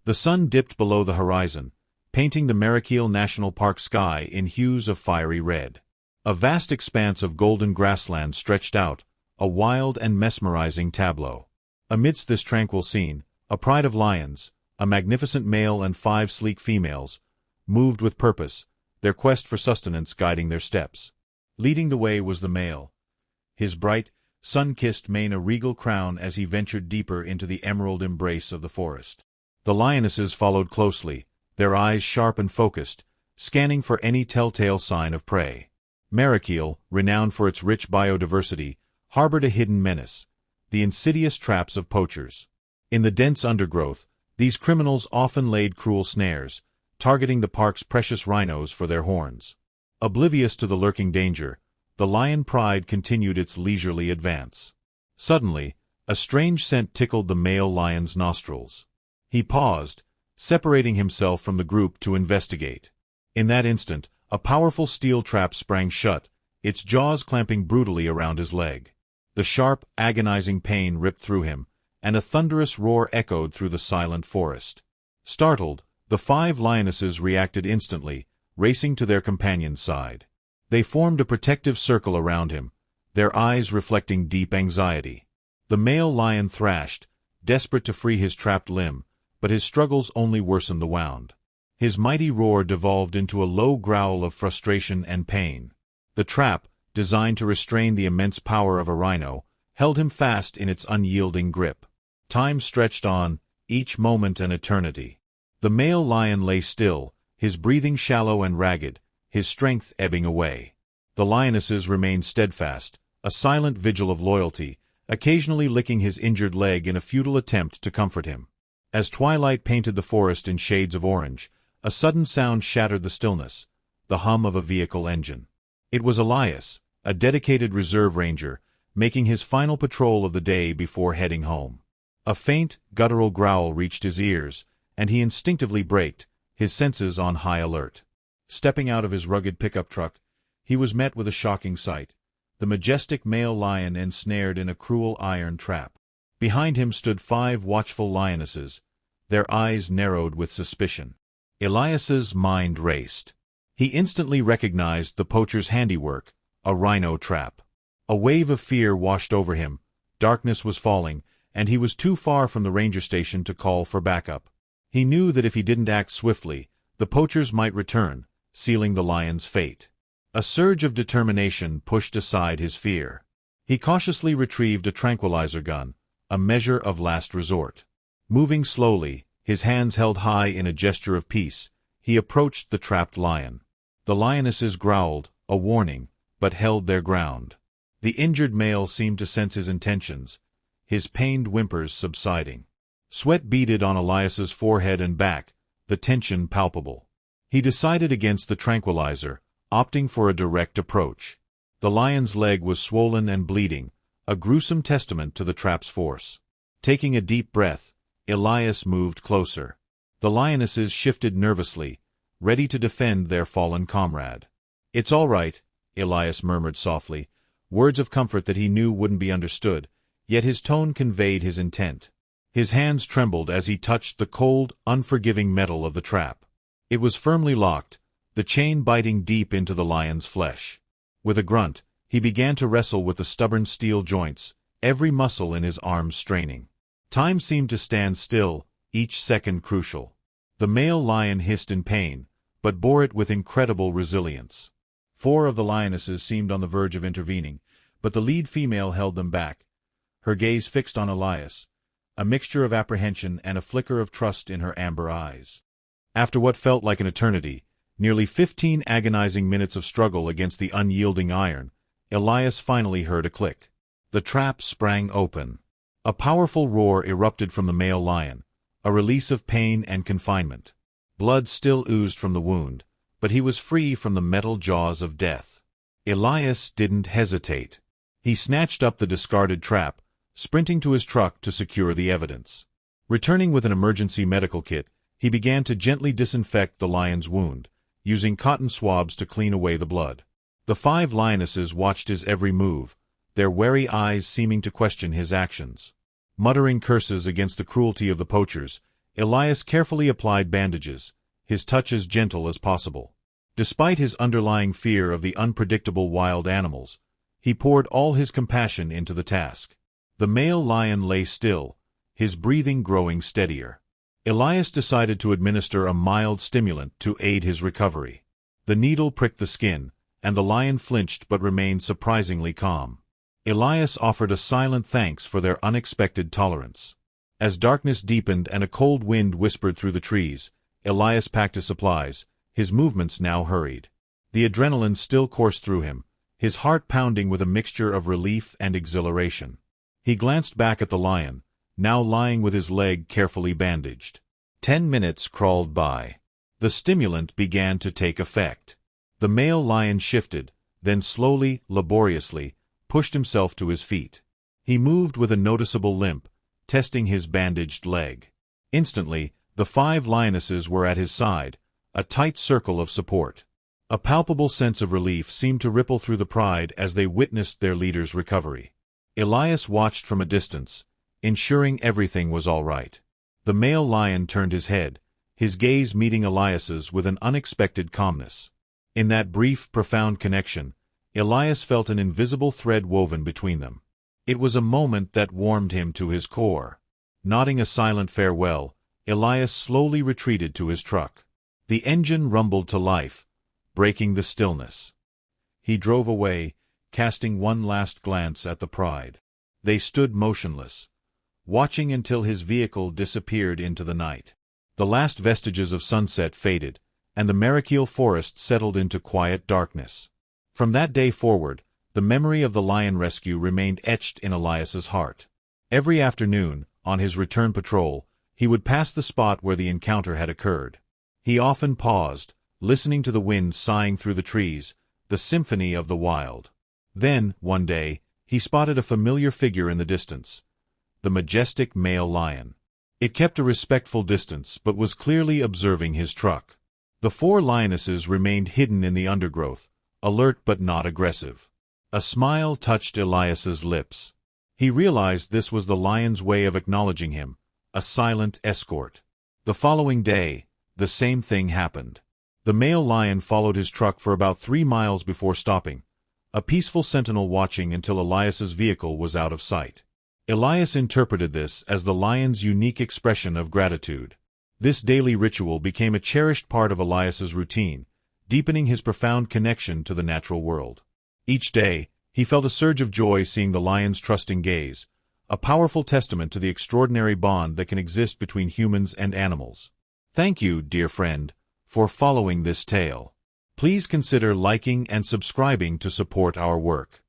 The sun dipped below the horizon, painting the Marakele National Park sky in hues of fiery red. A vast expanse of golden grassland stretched out, a wild and mesmerizing tableau. Amidst this tranquil scene, a pride of lions, a magnificent male and 5 sleek females, moved with purpose, their quest for sustenance guiding their steps. Leading the way was the male, his bright, sun-kissed mane a regal crown as he ventured deeper into the emerald embrace of the forest. The lionesses followed closely, their eyes sharp and focused, scanning for any telltale sign of prey. Marakele, renowned for its rich biodiversity, harbored a hidden menace, the insidious traps of poachers. In the dense undergrowth, these criminals often laid cruel snares, targeting the park's precious rhinos for their horns. Oblivious to the lurking danger, the lion pride continued its leisurely advance. Suddenly, a strange scent tickled the male lion's nostrils. He paused, separating himself from the group to investigate. In that instant, a powerful steel trap sprang shut, its jaws clamping brutally around his leg. The sharp, agonizing pain ripped through him, and a thunderous roar echoed through the silent forest. Startled, the 5 lionesses reacted instantly, racing to their companion's side. They formed a protective circle around him, their eyes reflecting deep anxiety. The male lion thrashed, desperate to free his trapped limb, but his struggles only worsened the wound. His mighty roar devolved into a low growl of frustration and pain. The trap, designed to restrain the immense power of a rhino, held him fast in its unyielding grip. Time stretched on, each moment an eternity. The male lion lay still, his breathing shallow and ragged, his strength ebbing away. The lionesses remained steadfast, a silent vigil of loyalty, occasionally licking his injured leg in a futile attempt to comfort him. As twilight painted the forest in shades of orange, a sudden sound shattered the stillness, the hum of a vehicle engine. It was Elias, a dedicated reserve ranger, making his final patrol of the day before heading home. A faint, guttural growl reached his ears, and he instinctively braked, his senses on high alert. Stepping out of his rugged pickup truck, he was met with a shocking sight, the majestic male lion ensnared in a cruel iron trap. Behind him stood 5 watchful lionesses, their eyes narrowed with suspicion. Elias's mind raced. He instantly recognized the poacher's handiwork, a rhino trap. A wave of fear washed over him, darkness was falling, and he was too far from the ranger station to call for backup. He knew that if he didn't act swiftly, the poachers might return, sealing the lion's fate. A surge of determination pushed aside his fear. He cautiously retrieved a tranquilizer gun, a measure of last resort. Moving slowly, his hands held high in a gesture of peace, he approached the trapped lion. The lionesses growled, a warning, but held their ground. The injured male seemed to sense his intentions, his pained whimpers subsiding. Sweat beaded on Elias's forehead and back, the tension palpable. He decided against the tranquilizer, opting for a direct approach. The lion's leg was swollen and bleeding, a gruesome testament to the trap's force. Taking a deep breath, Elias moved closer. The lionesses shifted nervously, ready to defend their fallen comrade. "It's all right," Elias murmured softly, words of comfort that he knew wouldn't be understood, yet his tone conveyed his intent. His hands trembled as he touched the cold, unforgiving metal of the trap. It was firmly locked, the chain biting deep into the lion's flesh. With a grunt, he began to wrestle with the stubborn steel joints, every muscle in his arms straining. Time seemed to stand still, each second crucial. The male lion hissed in pain, but bore it with incredible resilience. 4 of the lionesses seemed on the verge of intervening, but the lead female held them back, her gaze fixed on Elias, a mixture of apprehension and a flicker of trust in her amber eyes. After what felt like an eternity, nearly 15 agonizing minutes of struggle against the unyielding iron, Elias finally heard a click. The trap sprang open. A powerful roar erupted from the male lion, a release of pain and confinement. Blood still oozed from the wound, but he was free from the metal jaws of death. Elias didn't hesitate. He snatched up the discarded trap, sprinting to his truck to secure the evidence. Returning with an emergency medical kit, he began to gently disinfect the lion's wound, using cotton swabs to clean away the blood. The 5 lionesses watched his every move, their wary eyes seeming to question his actions. Muttering curses against the cruelty of the poachers, Elias carefully applied bandages, his touch as gentle as possible. Despite his underlying fear of the unpredictable wild animals, he poured all his compassion into the task. The male lion lay still, his breathing growing steadier. Elias decided to administer a mild stimulant to aid his recovery. The needle pricked the skin, and the lion flinched but remained surprisingly calm. Elias offered a silent thanks for their unexpected tolerance. As darkness deepened and a cold wind whispered through the trees, Elias packed his supplies, his movements now hurried. The adrenaline still coursed through him, his heart pounding with a mixture of relief and exhilaration. He glanced back at the lion, now lying with his leg carefully bandaged. 10 minutes crawled by. The stimulant began to take effect. The male lion shifted, then slowly, laboriously, pushed himself to his feet. He moved with a noticeable limp, testing his bandaged leg. Instantly, the 5 lionesses were at his side, a tight circle of support. A palpable sense of relief seemed to ripple through the pride as they witnessed their leader's recovery. Elias watched from a distance, ensuring everything was all right. The male lion turned his head, his gaze meeting Elias's with an unexpected calmness. In that brief, profound connection, Elias felt an invisible thread woven between them. It was a moment that warmed him to his core. Nodding a silent farewell, Elias slowly retreated to his truck. The engine rumbled to life, breaking the stillness. He drove away, casting one last glance at the pride. They stood motionless, watching until his vehicle disappeared into the night. The last vestiges of sunset faded, and the Marakele forest settled into quiet darkness. From that day forward, the memory of the lion rescue remained etched in Elias's heart. Every afternoon, on his return patrol, he would pass the spot where the encounter had occurred. He often paused, listening to the wind sighing through the trees, the symphony of the wild. Then, one day, he spotted a familiar figure in the distance, the majestic male lion. It kept a respectful distance but was clearly observing his truck. The 4 lionesses remained hidden in the undergrowth, alert but not aggressive. A smile touched Elias's lips. He realized this was the lion's way of acknowledging him, a silent escort. The following day, the same thing happened. The male lion followed his truck for about 3 miles before stopping, a peaceful sentinel watching until Elias's vehicle was out of sight. Elias interpreted this as the lion's unique expression of gratitude. This daily ritual became a cherished part of Elias's routine, deepening his profound connection to the natural world. Each day, he felt a surge of joy seeing the lion's trusting gaze, a powerful testament to the extraordinary bond that can exist between humans and animals. Thank you, dear friend, for following this tale. Please consider liking and subscribing to support our work.